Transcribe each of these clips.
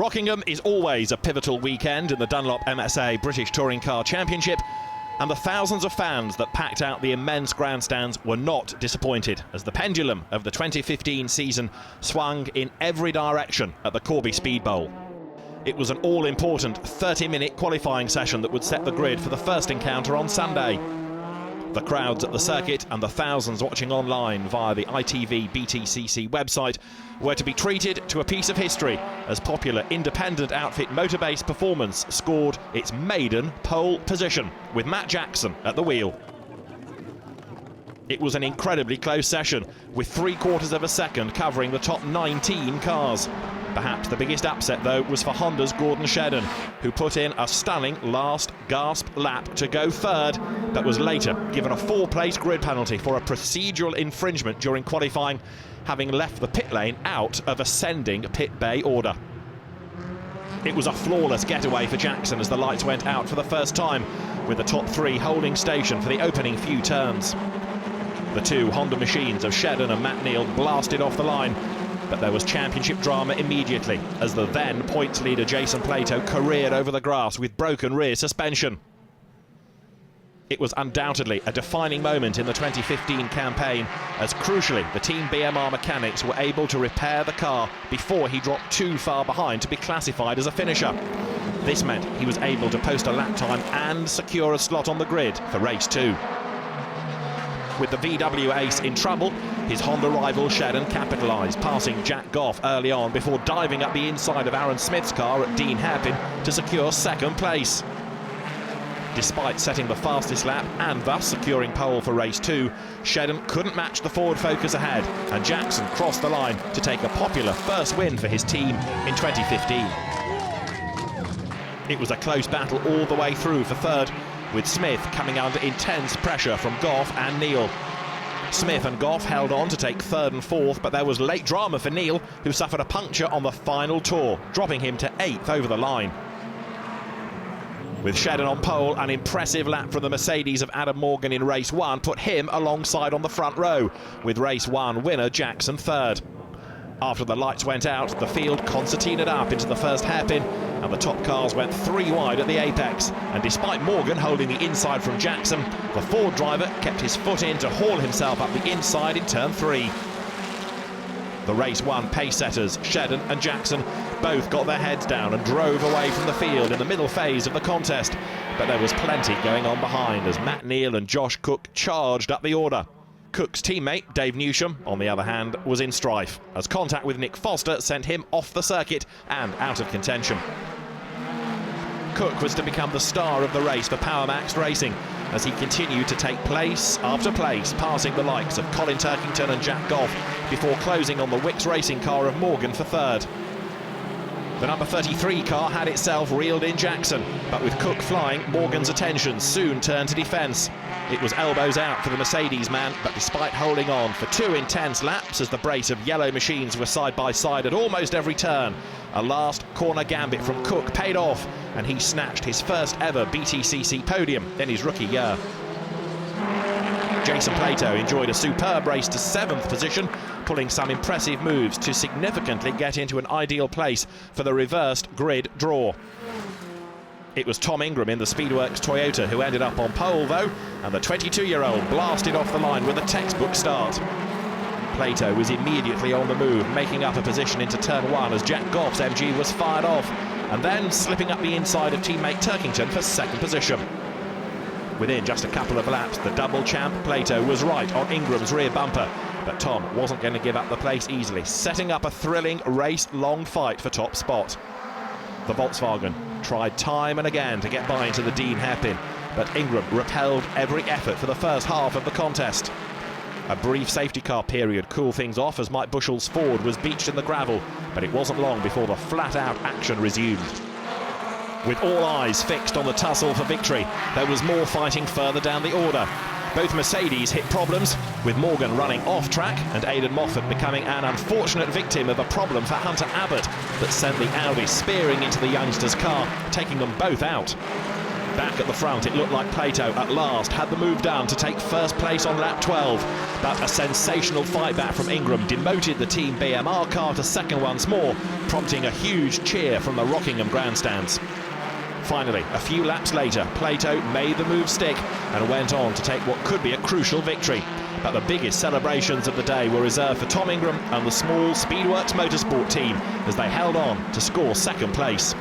Rockingham is always a pivotal weekend in the Dunlop MSA British Touring Car Championship, and the thousands of fans that packed out the immense grandstands were not disappointed as the pendulum of the 2015 season swung in every direction at the Corby Speed Bowl. It was an all-important 30-minute qualifying session that would set the grid for the first encounter on Sunday. The crowds at the circuit and the thousands watching online via the ITV Btcc website were to be treated to a piece of history as popular independent outfit Motorbase Performance scored its maiden pole position with Matt Jackson at the wheel. It was an incredibly close session with 3/4 of a second covering the top 19 cars. Perhaps the biggest upset, though, was for Honda's Gordon Shedden, who put in a stunning last gasp lap to go third, but was later given a 4-place grid penalty for a procedural infringement during qualifying, having left the pit lane out of ascending pit bay order. It was a flawless getaway for Jackson as the lights went out for the first time, with the top 3 holding station for the opening few turns. The two Honda machines of Shedden and Matt Neal blasted off the line, but there was championship drama immediately as the then points leader Jason Plato careered over the grass with broken rear suspension. It was undoubtedly a defining moment in the 2015 campaign as crucially the Team BMR mechanics were able to repair the car before he dropped too far behind to be classified as a finisher. This meant he was able to post a lap time and secure a slot on the grid for race 2. With the VW ace in trouble, his Honda rival Shedden capitalised, passing Jack Goff early on before diving up the inside of Aaron Smith's car at Dean Hairpin to secure second place. Despite setting the fastest lap and thus securing pole for race 2, Shedden couldn't match the forward focus ahead, and Jackson crossed the line to take a popular first win for his team in 2015. It was a close battle all the way through for third, with Smith coming under intense pressure from Goff and Neal. Smith and Goff held on to take third and fourth, but there was late drama for Neal, who suffered a puncture on the final tour, dropping him to 8th over the line. With Shedden on pole, an impressive lap from the Mercedes of Adam Morgan in race 1 put him alongside on the front row, with race 1 winner Jackson third. After the lights went out, the field concertinaed up into the first hairpin, and the top cars went 3 wide at the apex. And despite Morgan holding the inside from Jackson, the Ford driver kept his foot in to haul himself up the inside in turn 3. The race 1 pace setters, Shedden and Jackson, both got their heads down and drove away from the field in the middle phase of the contest. But there was plenty going on behind as Matt Neal and Josh Cook charged up the order. Cook's teammate, Dave Newsham, on the other hand, was in strife, as contact with Nick Foster sent him off the circuit and out of contention. Cook was to become the star of the race for Powermax Racing, as he continued to take place after place, passing the likes of Colin Turkington and Jack Goff, before closing on the Wicks racing car of Morgan for third. The number 33 car had itself reeled in Jackson, but with Cook flying, Morgan's attention soon turned to defence. It was elbows out for the Mercedes man, but despite holding on for 2 intense laps as the brace of yellow machines were side by side at almost every turn, a last corner gambit from Cook paid off, and he snatched his first ever Btcc podium in his rookie year. Jason Plato enjoyed a superb race to 7th position, pulling some impressive moves to significantly get into an ideal place for the reversed grid draw. It was Tom Ingram in the Speedworks Toyota who ended up on pole though, and the 22-year-old blasted off the line with a textbook start. Plato was immediately on the move, making up a position into turn 1 as Jack Goff's MG was fired off, and then slipping up the inside of teammate Turkington for 2nd position. Within just a couple of laps, the double champ Plato was right on Ingram's rear bumper, but Tom wasn't going to give up the place easily, setting up a thrilling race-long fight for top spot. The Volkswagen tried time and again to get by into the Dean hairpin, but Ingram repelled every effort for the first half of the contest. A brief safety car period cooled things off as Mike Bushell's Ford was beached in the gravel, but it wasn't long before the flat-out action resumed. With all eyes fixed on the tussle for victory, there was more fighting further down the order. Both Mercedes hit problems, with Morgan running off track and Aidan Moffat becoming an unfortunate victim of a problem for Hunter Abbott that sent the Audi spearing into the youngster's car, taking them both out. Back at the front, it looked like Plato at last had the move done to take first place on lap 12, But a sensational fight back from Ingram demoted the Team BMR car to second once more, prompting a huge cheer from the Rockingham grandstands. Finally, a few laps later, Plato made the move stick and went on to take what could be a crucial victory. But the biggest celebrations of the day were reserved for Tom Ingram and the small Speedworks Motorsport team as they held on to score second place.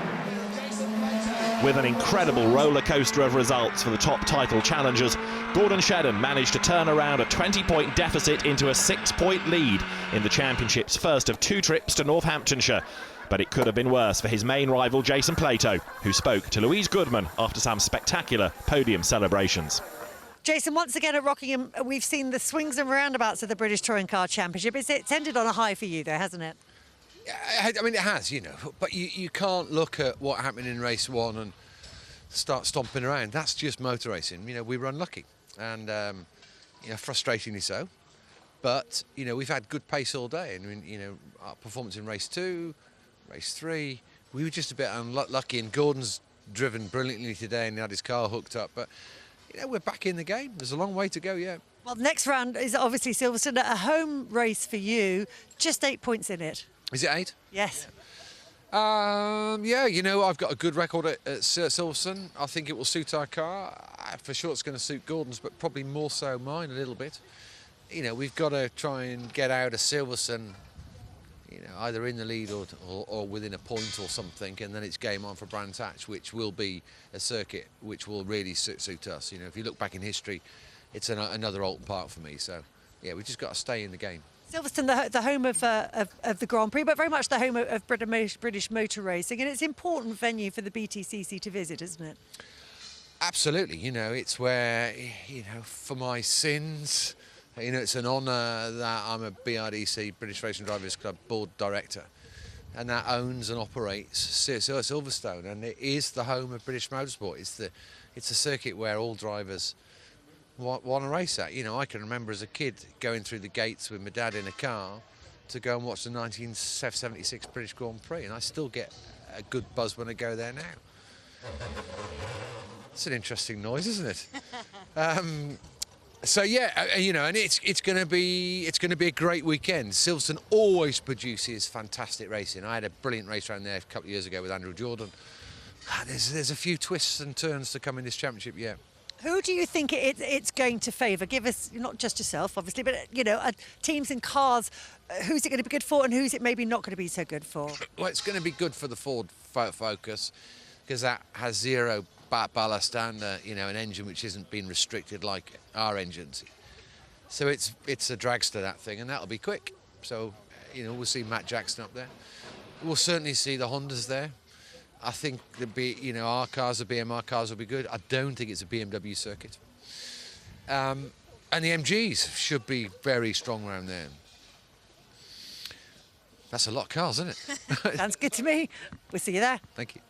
With an incredible roller coaster of results for the top title challengers, Gordon Shedden managed to turn around a 20-point deficit into a 6-point lead in the championship's first of 2 trips to Northamptonshire. But it could have been worse for his main rival Jason Plato, who spoke to Louise Goodman after some spectacular podium celebrations. Jason, once again at Rockingham, we've seen the swings and roundabouts of the British Touring Car Championship. It's ended on a high for you, though, hasn't it? I mean, it has, you know, but you can't look at what happened in race 1 and start stomping around. That's just motor racing. You know, we were unlucky and, you know, frustratingly so. But, you know, we've had good pace all day. And, I mean, you know, our performance in race 2, race 3, we were just a bit unlucky. And Gordon's driven brilliantly today and had his car hooked up. But, you know, we're back in the game. There's a long way to go, yeah. Well, next round is obviously Silverstone, a home race for you. Just 8 points in it. Is it 8? Yes. Yeah, you know, I've got a good record at Silverstone. I think it will suit our car. For sure it's going to suit Gordon's, but probably more so mine a little bit. You know, we've got to try and get out of Silverstone, you know, either in the lead or within a point or something, and then it's game on for Brands Hatch, which will be a circuit which will really suit us. You know, if you look back in history, it's another Alton Park for me. So, yeah, we've just got to stay in the game. Silverstone, the home of the Grand Prix, but very much the home of British motor racing, and it's an important venue for the Btcc to visit, isn't it? Absolutely. You know, it's where, you know, for my sins, you know, it's an honour that I'm a BRDC, British Racing Drivers Club board director, and that owns and operates Silverstone, and it is the home of British motorsport. It's a circuit where all drivers want to race at. You know, I can remember as a kid going through the gates with my dad in a car to go and watch the 1976 British Grand Prix, and I still get a good buzz when I go there now. It's an interesting noise, isn't it? So yeah, you know, and it's going to be a great weekend. Silverstone always produces fantastic racing. I had a brilliant race around there a couple of years ago with Andrew Jordan. There's a few twists and turns to come in this championship, yeah. Who do you think it's going to favour? Give us, not just yourself, obviously, but, you know, teams and cars. Who's it going to be good for and who's it maybe not going to be so good for? Well, it's going to be good for the Ford Focus because that has zero ballast and, you know, an engine which isn't been restricted like our engines. So it's a dragster, that thing, and that'll be quick. So, you know, we'll see Matt Jackson up there. We'll certainly see the Hondas there. I think you know, our cars, the BMR cars, will be good. I don't think it's a BMW circuit. And the MGs should be very strong around there. That's a lot of cars, isn't it? Sounds good to me. We'll see you there. Thank you.